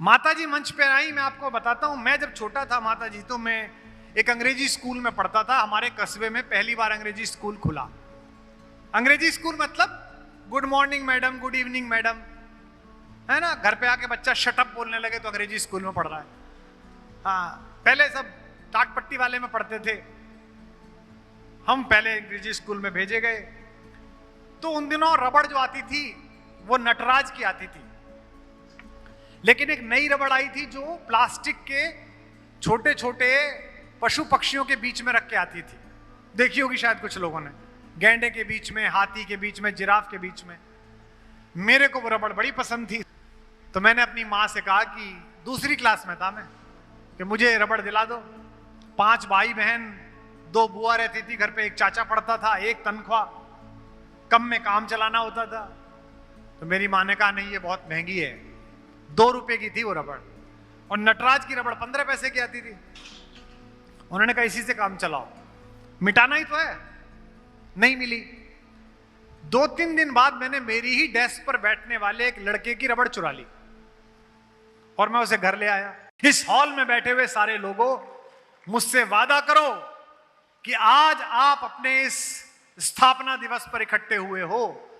माता जी मंच पे आई। मैं आपको बताता हूं, मैं जब छोटा था माता जी, तो मैं एक अंग्रेजी स्कूल में पढ़ता था। हमारे कस्बे में पहली बार अंग्रेजी स्कूल खुला। अंग्रेजी स्कूल मतलब good morning madam, good evening madam, है ना। घर पे आके बच्चा शटअप बोलने लगे तो अंग्रेजी स्कूल में पढ़ रहा है। हाँ, पहले सब टाट पट्टी वाले में पढ़ते थे, हम पहले अंग्रेजी स्कूल में भेजे गए। तो उन दिनों रबड़ जो आती थी वो नटराज की आती थी, लेकिन एक नई रबड़ आई थी जो प्लास्टिक के छोटे छोटे पशु पक्षियों के बीच में रख के आती थी। देखी होगी शायद कुछ लोगों ने, गैंडे के बीच में, हाथी के बीच में, जिराफ के बीच में। मेरे को वो रबड़ बड़ी पसंद थी, तो मैंने अपनी माँ से कहा कि दूसरी क्लास में था मैं, कि मुझे रबड़ दिला दो। 5 भाई बहन, 2 बुआ रहती थी घर पे, एक चाचा पढ़ता था, एक तनख्वाह, कम में काम चलाना होता था। तो मेरी माँ ने कहा नहीं, ये बहुत महंगी है। 2 रुपए की थी वो रबड़, और नटराज की रबड़ 15 पैसे की आती थी। उन्होंने कहा इसी से काम चलाओ, मिटाना ही तो है। नहीं मिली। 2-3 दिन बाद मैंने मेरी ही डेस्क पर बैठने वाले एक लड़के की रबड़ चुरा ली और मैं उसे घर ले आया। इस हॉल में बैठे हुए सारे लोगों, मुझसे वादा करो कि आज आप अपने इस स्थापना दिवस पर इकट्ठे हुए हो,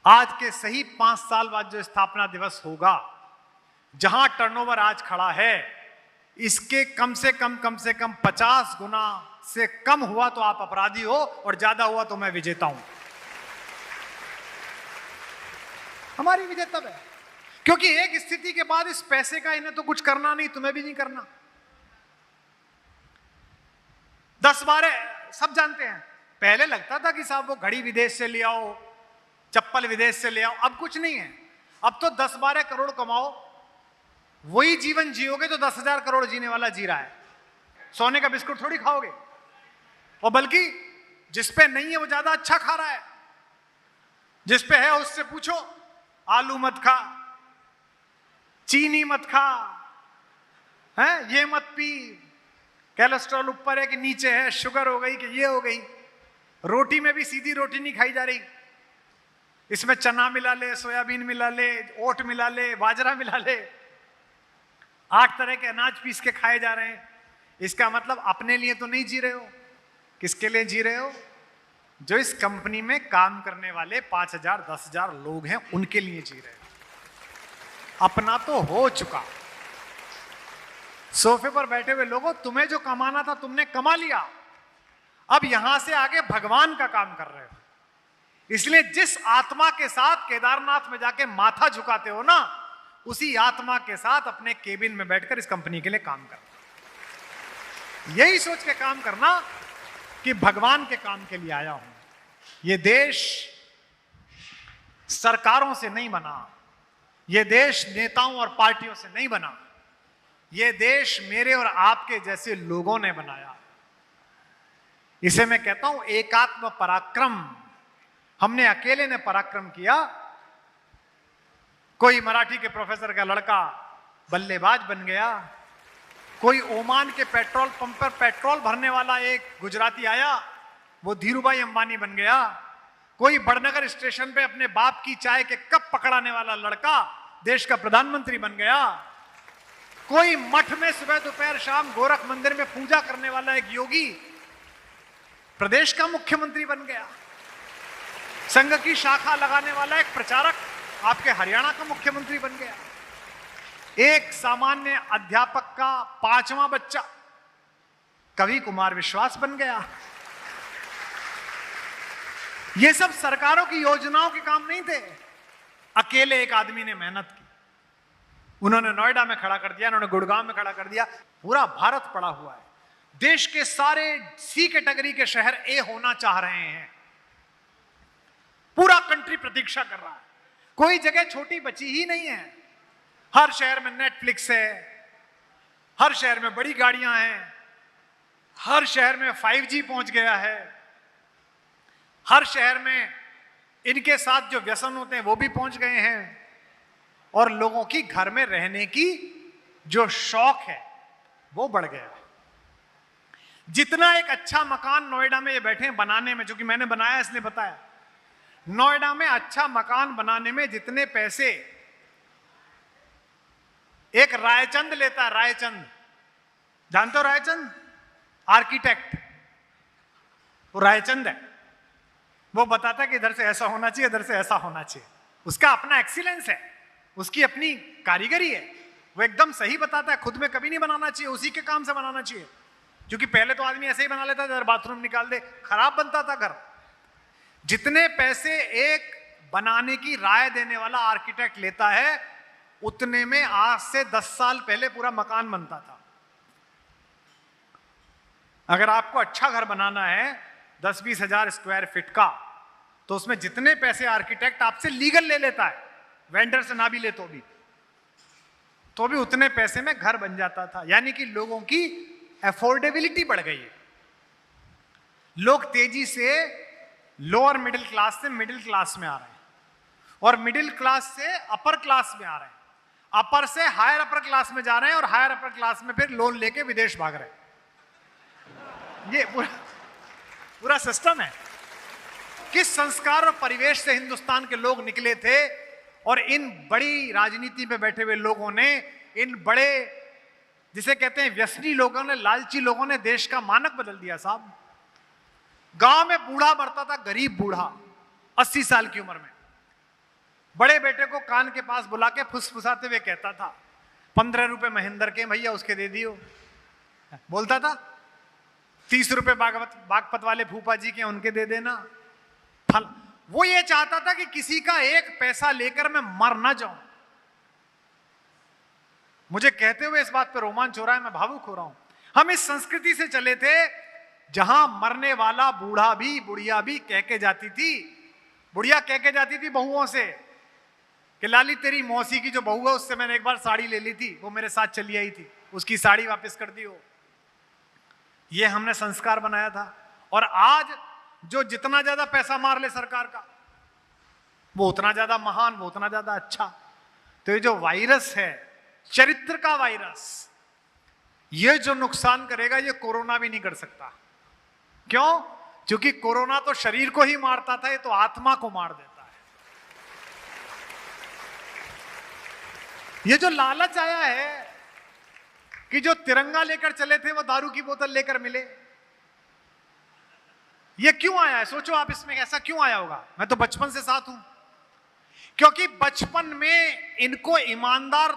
आज के सही 5 साल बाद जो स्थापना दिवस होगा, जहां टर्नओवर आज खड़ा है, इसके कम से कम 50 गुना से कम हुआ तो आप अपराधी हो, और ज्यादा हुआ तो मैं विजेता हूं। हमारी विजय तब है क्योंकि एक स्थिति के बाद इस पैसे का इन्हें तो कुछ करना नहीं, तुम्हें भी नहीं करना। 10-12 सब जानते हैं। पहले लगता था कि साहब वो घड़ी विदेश से ले आओ, चप्पल विदेश से ले आओ, अब कुछ नहीं है। अब तो 10-12 करोड़ कमाओ, वही जीवन जियोगे जो 10,000 करोड़ जीने वाला जी रहा है। सोने का बिस्कुट थोड़ी खाओगे, और बल्कि जिसपे नहीं है वो ज्यादा अच्छा खा रहा है। जिसपे है उससे पूछो, आलू मत खा, चीनी मत खा, है ये मत पी, कोलेस्ट्रॉल ऊपर है कि नीचे है, शुगर हो गई कि ये हो गई। रोटी में भी सीधी रोटी नहीं खाई जा रही, इसमें चना मिला ले, सोयाबीन मिला ले, ओट मिला ले, बाजरा मिला ले, 8 तरह के अनाज पीस के खाए जा रहे हैं। इसका मतलब अपने लिए तो नहीं जी रहे हो। किसके लिए जी रहे हो? जो इस कंपनी में काम करने वाले 5,000-10,000 लोग हैं, उनके लिए जी रहे हो। अपना तो हो चुका। सोफे पर बैठे हुए लोगों, तुम्हें जो कमाना था तुमने कमा लिया, अब यहां से आगे भगवान का काम कर रहे हो। इसलिए जिस आत्मा के साथ केदारनाथ में जाके माथा झुकाते हो ना, उसी आत्मा के साथ अपने केबिन में बैठकर इस कंपनी के लिए काम करना। यही सोच के काम करना कि भगवान के काम के लिए आया हूं। यह देश सरकारों से नहीं बना, यह देश नेताओं और पार्टियों से नहीं बना, यह देश मेरे और आपके जैसे लोगों ने बनाया। इसे मैं कहता हूं एकात्म पराक्रम। हमने अकेले ने पराक्रम किया। कोई मराठी के प्रोफेसर का लड़का बल्लेबाज बन गया, कोई ओमान के पेट्रोल पंप पर पेट्रोल भरने वाला एक गुजराती आया, वो धीरूभाई अंबानी बन गया। कोई बड़नगर स्टेशन पे अपने बाप की चाय के कप पकड़ाने वाला लड़का देश का प्रधानमंत्री बन गया। कोई मठ में सुबह दोपहर शाम गोरख मंदिर में पूजा करने वाला एक योगी प्रदेश का मुख्यमंत्री बन गया। संघ की शाखा लगाने वाला एक प्रचारक आपके हरियाणा का मुख्यमंत्री बन गया। एक सामान्य अध्यापक का 5वां बच्चा कवि कुमार विश्वास बन गया। ये सब सरकारों की योजनाओं के काम नहीं थे, अकेले एक आदमी ने मेहनत की। उन्होंने नोएडा में खड़ा कर दिया, उन्होंने गुड़गांव में खड़ा कर दिया। पूरा भारत पड़ा हुआ है। देश के सारे सी कैटेगरी के शहर ए होना चाह रहे हैं। पूरा कंट्री प्रतीक्षा कर रहा है। कोई जगह छोटी बची ही नहीं है। हर शहर में नेटफ्लिक्स है, हर शहर में बड़ी गाड़ियां हैं, हर शहर में 5G पहुंच गया है, हर शहर में इनके साथ जो व्यसन होते हैं वो भी पहुंच गए हैं, और लोगों की घर में रहने की जो शौक है वो बढ़ गया। जितना एक अच्छा मकान नोएडा में ये बैठे हैं बनाने में, जो कि मैंने बनाया इसने बताया, नोएडा में अच्छा मकान बनाने में जितने पैसे एक रायचंद लेता है, रायचंद, जानते हो रायचंद? आर्किटेक्ट, वो रायचंद है। वो बताता है कि इधर से ऐसा होना चाहिए, इधर से ऐसा होना चाहिए। उसका अपना एक्सीलेंस है, उसकी अपनी कारीगरी है, वो एकदम सही बताता है। खुद में कभी नहीं बनाना चाहिए, उसी के काम से बनाना चाहिए। क्योंकि पहले तो आदमी ऐसे ही बना लेता था, इधर बाथरूम निकाल दे, खराब बनता था घर। जितने पैसे एक बनाने की राय देने वाला आर्किटेक्ट लेता है, उतने में आज से 10 साल पहले पूरा मकान बनता था। अगर आपको अच्छा घर बनाना है 10-20 हजार स्क्वायर फीट का, तो उसमें जितने पैसे आर्किटेक्ट आपसे लीगल ले लेता है, वेंडर से ना भी ले तो भी उतने पैसे में घर बन जाता था। यानी कि लोगों की अफोर्डेबिलिटी बढ़ गई है। लोग तेजी से लोअर मिडिल क्लास से मिडिल क्लास में आ रहे हैं, और मिडिल क्लास से अपर क्लास में आ रहे हैं, अपर से हायर अपर क्लास में जा रहे हैं, और हायर अपर क्लास में फिर लोन लेके विदेश भाग रहे हैं। ये पूरा सिस्टम है। किस संस्कार और परिवेश से हिंदुस्तान के लोग निकले थे, और इन बड़ी राजनीति में बैठे हुए लोगों ने, इन बड़े जिसे कहते हैं व्यसनी लोगों ने, लालची लोगों ने देश का मानक बदल दिया साहब। गांव में बूढ़ा मरता था, गरीब बूढ़ा 80 साल की उम्र में, बड़े बेटे को कान के पास बुला के फुसफुसाते हुए कहता था, 15 रुपए महेंद्र के भैया उसके दे दियो। बोलता था 30 रुपए बागपत वाले फूफा जी के उनके दे देना। फल वो ये चाहता था कि किसी का एक पैसा लेकर मैं मर ना जाऊं। मुझे कहते हुए इस बात पर रोमांच हो रहा है, मैं भावुक हो रहा हूं। हम इस संस्कृति से चले थे जहां मरने वाला बूढ़ा भी, बुढ़िया भी कह के जाती थी, बुढ़िया कह के जाती थी बहुओं से कि लाली तेरी मौसी की जो बहू है उससे मैंने एक बार साड़ी ले ली थी, वो मेरे साथ चली आई थी, उसकी साड़ी वापस कर दी हो। ये हमने संस्कार बनाया था। और आज जो जितना ज्यादा पैसा मार ले सरकार का, वो उतना ज्यादा महान, वो उतना ज्यादा अच्छा। तो ये जो वायरस है, चरित्र का वायरस, ये जो नुकसान करेगा, ये कोरोना भी नहीं कर सकता। क्यों? क्योंकि कोरोना तो शरीर को ही मारता था, ये तो आत्मा को मार देता है। ये जो लालच आया है कि जो तिरंगा लेकर चले थे वो दारू की बोतल लेकर मिले, ये क्यों आया है? सोचो आप, इसमें ऐसा क्यों आया होगा? मैं तो बचपन से साथ हूं, क्योंकि बचपन में इनको ईमानदार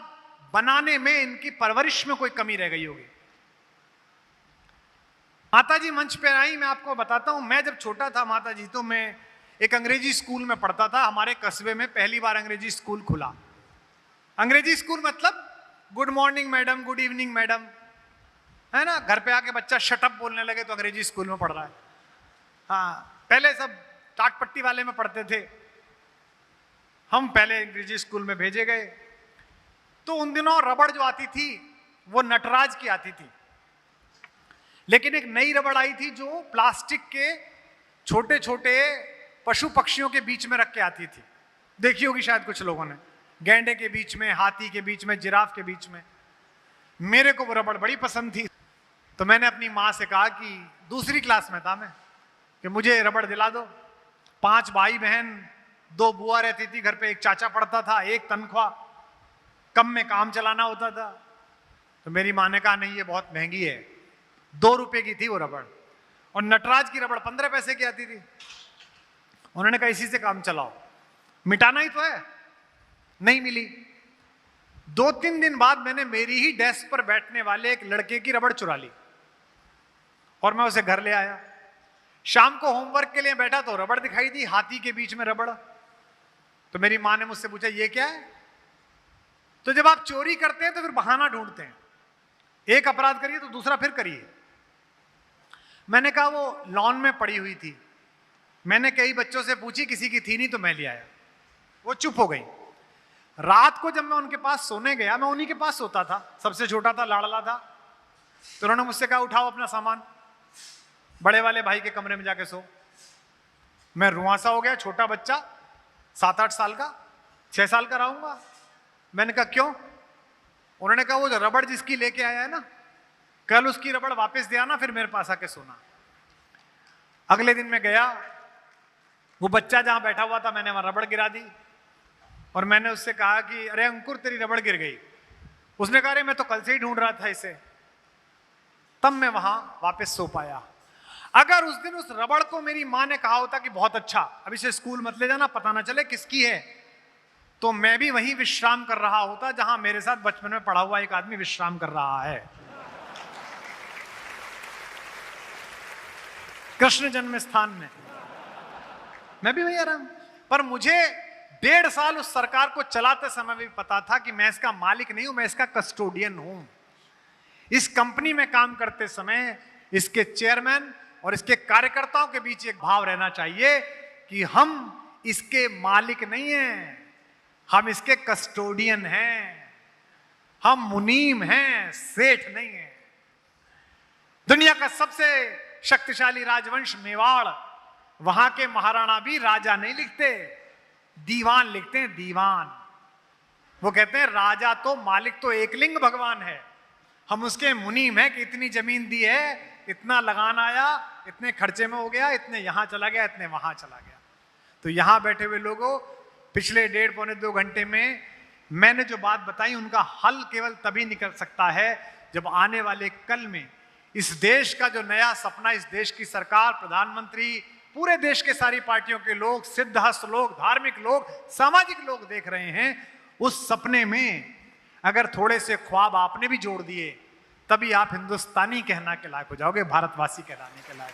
बनाने में, इनकी परवरिश में कोई कमी रह गई होगी। माता जी मंच पे आई, मैं आपको बताता हूं, मैं जब छोटा था माता जी, तो मैं एक अंग्रेजी स्कूल में पढ़ता था। हमारे कस्बे में पहली बार अंग्रेजी स्कूल खुला। अंग्रेजी स्कूल मतलब good morning madam, good evening madam, है ना। घर पे आके बच्चा शटअप बोलने लगे तो अंग्रेजी स्कूल में पढ़ रहा है। हाँ, पहले सब टाट पट्टी वाले में पढ़ते थे, हम पहले अंग्रेजी स्कूल में भेजे गए। तो उन दिनों रबड़ जो आती थी वो नटराज की आती थी, लेकिन एक नई रबड़ आई थी जो प्लास्टिक के छोटे छोटे पशु पक्षियों के बीच में रख के आती थी। देखी होगी शायद कुछ लोगों ने, गैंडे के बीच में, हाथी के बीच में, जिराफ के बीच में। मेरे को वो रबड़ बड़ी पसंद थी, तो मैंने अपनी माँ से कहा कि दूसरी क्लास में था मैं, कि मुझे रबड़ दिला दो। 5 भाई बहन, 2 बुआ रहती थी घर पे, एक चाचा पढ़ता था, एक तनख्वाह, कम में काम चलाना होता था। तो मेरी माँ ने कहा नहीं, ये बहुत महंगी है। 2 रुपए की थी वो रबड़, और नटराज की रबड़ 15 पैसे की आती थी। उन्होंने कहा इसी से काम चलाओ, मिटाना ही तो है। नहीं मिली। 2-3 दिन बाद मैंने मेरी ही डेस्क पर बैठने वाले एक लड़के की रबड़ चुरा ली, और मैं उसे घर ले आया। शाम को होमवर्क के लिए बैठा तो रबड़ दिखाई दी, हाथी के बीच में रबड़। तो मेरी माँ ने मुझसे पूछा ये क्या है? तो जब आप चोरी करते हैं तो फिर बहाना ढूंढते हैं, एक अपराध करिए तो दूसरा फिर करिए। मैंने कहा वो लॉन में पड़ी हुई थी, मैंने कई बच्चों से पूछी, किसी की थी नहीं तो मैं ले आया। वो चुप हो गई। रात को जब मैं उनके पास सोने गया, मैं उन्हीं के पास सोता था, सबसे छोटा था, लाडला था। तो उन्होंने मुझसे कहा उठाओ अपना सामान, बड़े वाले भाई के कमरे में जाके सो। मैं रुआंसा हो गया, छोटा बच्चा 7-8 साल का, 6 साल का रहूंगा। मैंने कहा क्यों? उन्होंने कहा वो जो रबड़ जिसकी लेके आया है ना, कल उसकी रबड़ वापस दे आना, फिर मेरे पास आके सोना। अगले दिन मैं गया, वो बच्चा जहां बैठा हुआ था, मैंने वहां रबड़ गिरा दी, और मैंने उससे कहा कि अरे अंकुर तेरी रबड़ गिर गई। उसने कहा, अरे मैं तो कल से ही ढूंढ रहा था इसे। तब मैं वहां वापस सो पाया। अगर उस दिन उस रबड़ को मेरी मां ने कहा होता कि बहुत अच्छा, अब इसे स्कूल मत ले जाना, पता ना चले किसकी है, तो मैं भी वहीं विश्राम कर रहा होता जहां मेरे साथ बचपन में पढ़ा हुआ एक आदमी विश्राम कर रहा है, कृष्ण जन्म स्थान में। मैं भी वहीं आराम। पर मुझे 1.5 साल उस सरकार को चलाते समय भी पता था कि मैं इसका मालिक नहीं हूं, मैं इसका कस्टोडियन हूं। इस कंपनी में काम करते समय इसके चेयरमैन और इसके कार्यकर्ताओं के बीच एक भाव रहना चाहिए कि हम इसके मालिक नहीं हैं, हम इसके कस्टोडियन हैं, हम मुनीम हैं, सेठ नहीं हैं। दुनिया का सबसे शक्तिशाली राजवंश मेवाड़, वहां के महाराणा भी राजा नहीं लिखते, दीवान लिखते हैं, दीवान। वो कहते हैं राजा तो, मालिक तो एकलिंग भगवान है, हम उसके मुनीम हैं कि इतनी जमीन दी है, इतना लगान आया, इतने खर्चे में हो गया, इतने यहां चला गया, इतने वहां चला गया। तो यहां बैठे हुए लोगों, पिछले 1.5-2 घंटे में मैंने जो बात बताई उनका हल केवल तभी निकल सकता है जब आने वाले कल में इस देश का जो नया सपना, इस देश की सरकार, प्रधानमंत्री, पूरे देश के सारी पार्टियों के लोग, सिद्धहस्त लोग, धार्मिक लोग, सामाजिक लोग देख रहे हैं, उस सपने में अगर थोड़े से ख्वाब आपने भी जोड़ दिए, तभी आप हिंदुस्तानी कहना के लायक हो जाओगे, भारतवासी कहलाने के लायक।